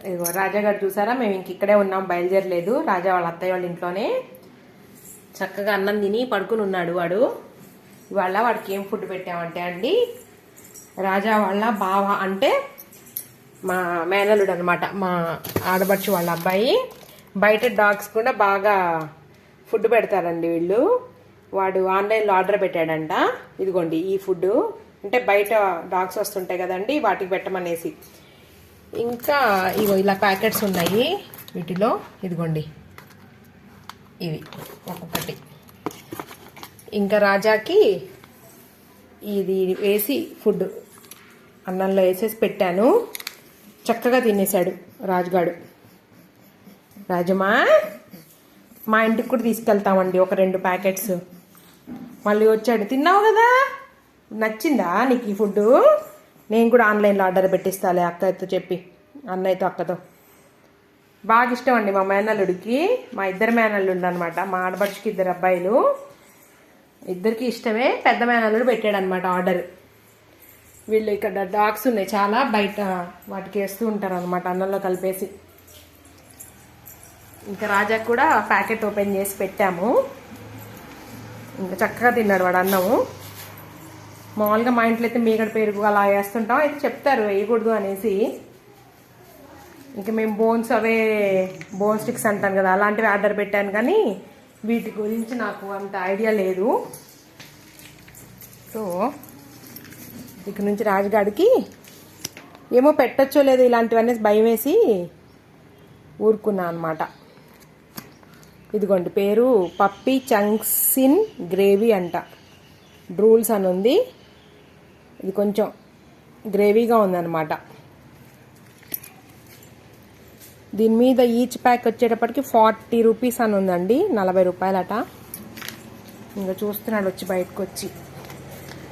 ఇదిగో రాజా గారు చూసారా, మేము ఇంక ఇక్కడే ఉన్నాం, బయలుదేరలేదు. రాజా వాళ్ళ అత్తయ్య వాళ్ళ ఇంట్లోనే చక్కగా అన్నం తిని పడుకుని ఉన్నాడు వాడు. ఇవాళ వాడికి ఏం ఫుడ్ పెట్టామంటే అండి, రాజా వాళ్ళ బావ అంటే మా మేనలుడు అనమాట, మా ఆడబడుచు వాళ్ళ అబ్బాయి. బయట డాగ్స్ కూడా బాగా ఫుడ్ పెడతారండి వీళ్ళు. వాడు ఆన్లైన్లో ఆర్డర్ పెట్టాడంట. ఇదిగోండి ఈ ఫుడ్, అంటే బయట డాగ్స్ వస్తుంటాయి కదండి, వాటికి పెట్టమనేసి. ఇంకా ఇగో ఇలా ప్యాకెట్స్ ఉన్నాయి వీటిలో, ఇదిగోండి ఇవి ఒక్కొక్కటి. ఇంకా రాజాకి ఇది వేసి ఫుడ్ అన్నంలో వేసేసి పెట్టాను. చక్కగా తినేశాడు రాజుగాడు. రాజమా, మా ఇంటికి కూడా తీసుకెళ్తామండి ఒక 2 ప్యాకెట్స్. మళ్ళీ వచ్చాడు, తిన్నావు కదా, నచ్చిందా నీకు ఈ ఫుడ్? నేను కూడా ఆన్లైన్లో ఆర్డర్ పెట్టిస్తాలే అక్కతో చెప్పి, అన్నయ్యతో అక్కతో. బాగా ఇష్టం అండి మా మేనల్లుడికి. మా ఇద్దరు మేనల్లుడు అనమాట, మా ఆడపడుచుకి 2 అబ్బాయిలు, ఇద్దరికి ఇష్టమే. పెద్ద మేనల్లుడు పెట్టాడు అనమాట ఆర్డర్. వీళ్ళు ఇక్కడ డాగ్స్ ఉన్నాయి చాలా, బయట వాటికి వేస్తూ ఉంటారు అనమాట అన్నంలో కలిపేసి. ఇంకా రాజాకి కూడా ప్యాకెట్ ఓపెన్ చేసి పెట్టాము. ఇంకా చక్కగా తిన్నాడు వాడు అన్నము. మామూలుగా మా ఇంట్లో అయితే మీగడ పెరుగు అలా వేస్తుంటాం, అయితే చెప్తారు వేయకూడదు అనేసి. ఇంకా మేము బోన్ స్టిక్స్ అంటాను కదా, అలాంటివి ఆర్డర్ పెట్టాను, కానీ వీటి గురించి నాకు అంత ఐడియా లేదు. సో ఇక నుంచి రాజుగాడికి ఏమో పెట్టచ్చో లేదో ఇలాంటివన్నీ భయం వేసి ఊరుకున్నా అనమాట. ఇదిగోండి పేరు పప్పీ చంక్స్ ఇన్ గ్రేవీ అంట, డ్రూల్స్ అని ఉంది. ఇది కొంచెం గ్రేవీగా ఉందన్నమాట. దీని మీద ఈచ్ ప్యాక్ వచ్చేటప్పటికి 40 రూపీస్ అని ఉందండి, 40 రూపాయలట. ఇంకా చూస్తున్నాడు వచ్చి, బయటకు వచ్చి.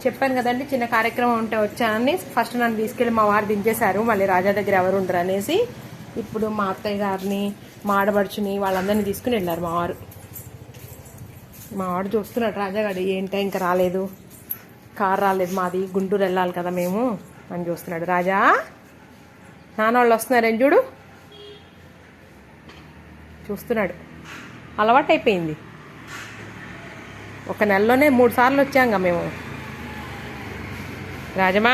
చెప్పాను కదండి చిన్న కార్యక్రమం ఉంటే వచ్చానని. ఫస్ట్ నన్ను తీసుకెళ్ళి మా వారు దించేశారు, మళ్ళీ రాజా దగ్గర ఎవరు ఉండరు అనేసి. ఇప్పుడు మా అత్తయ్య గారిని, మా ఆడబడుచుని, వాళ్ళందరినీ తీసుకుని వెళ్ళారు మా వారు. మా వాడు చూస్తున్నాడు రాజాగాడు, ఏంటో ఇంకా రాలేదు, కారు రాలేదు, మాది గుంటూరు వెళ్ళాలి కదా మేము అని చూస్తున్నాడు. రాజా, నాన్న వాళ్ళు వస్తున్నారేం చూడు, చూస్తున్నాడు. అలవాటు అయిపోయింది. ఒక నెలలోనే 3 సార్లు వచ్చాంగా మేము. రాజమా,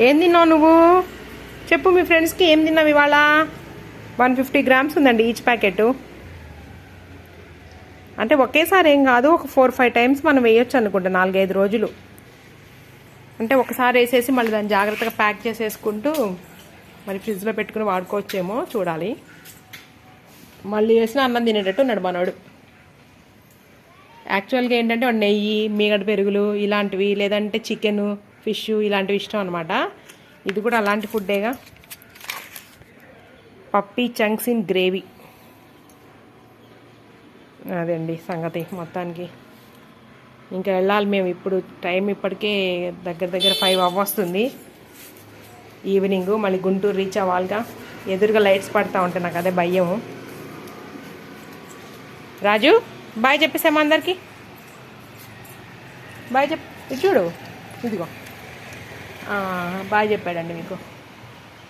ఏం తిన్నావు నువ్వు చెప్పు, మీ ఫ్రెండ్స్కి ఏం తిన్నావు ఇవాళ? 150 గ్రామ్స్ ఉందండి ఈచ్ ప్యాకెట్. అంటే ఒకేసారి ఏం కాదు, ఒక 4-5 టైమ్స్ మనం వేయొచ్చు అనుకుంటా, 4-5 రోజులు. అంటే ఒకసారి వేసేసి మళ్ళీ దాన్ని జాగ్రత్తగా ప్యాక్ చేసేసుకుంటూ మరి ఫ్రిడ్జ్లో పెట్టుకుని వాడుకోవచ్చేమో చూడాలి. మళ్ళీ వేసిన అన్నం తినేటట్టు ఉన్నాడు మనోడు. యాక్చువల్గా ఏంటంటే వాడు నెయ్యి, మీగడ పెరుగులు ఇలాంటివి, లేదంటే చికెను, ఫిష్ ఇలాంటివి ఇష్టం అనమాట. ఇది కూడా అలాంటి ఫుడ్డేగా. పప్పీ చంక్స్ ఇన్ గ్రేవీ, అదండి సంగతి మొత్తానికి. ఇంకా వెళ్ళాలి మేము. ఇప్పుడు టైం ఇప్పటికే దగ్గర 5 అవ్వస్తుంది ఈవినింగ్. మళ్ళీ గుంటూరు రీచ్ అవ్వాలిగా. ఎదురుగా లైట్స్ పడతా ఉంటాయి, నాకు అదే భయం. రాజు బాయ్ చెప్పేసాము అందరికి, బాయ్ చూడు, ఇదిగో బాయ్ చెప్పాడండి మీకు.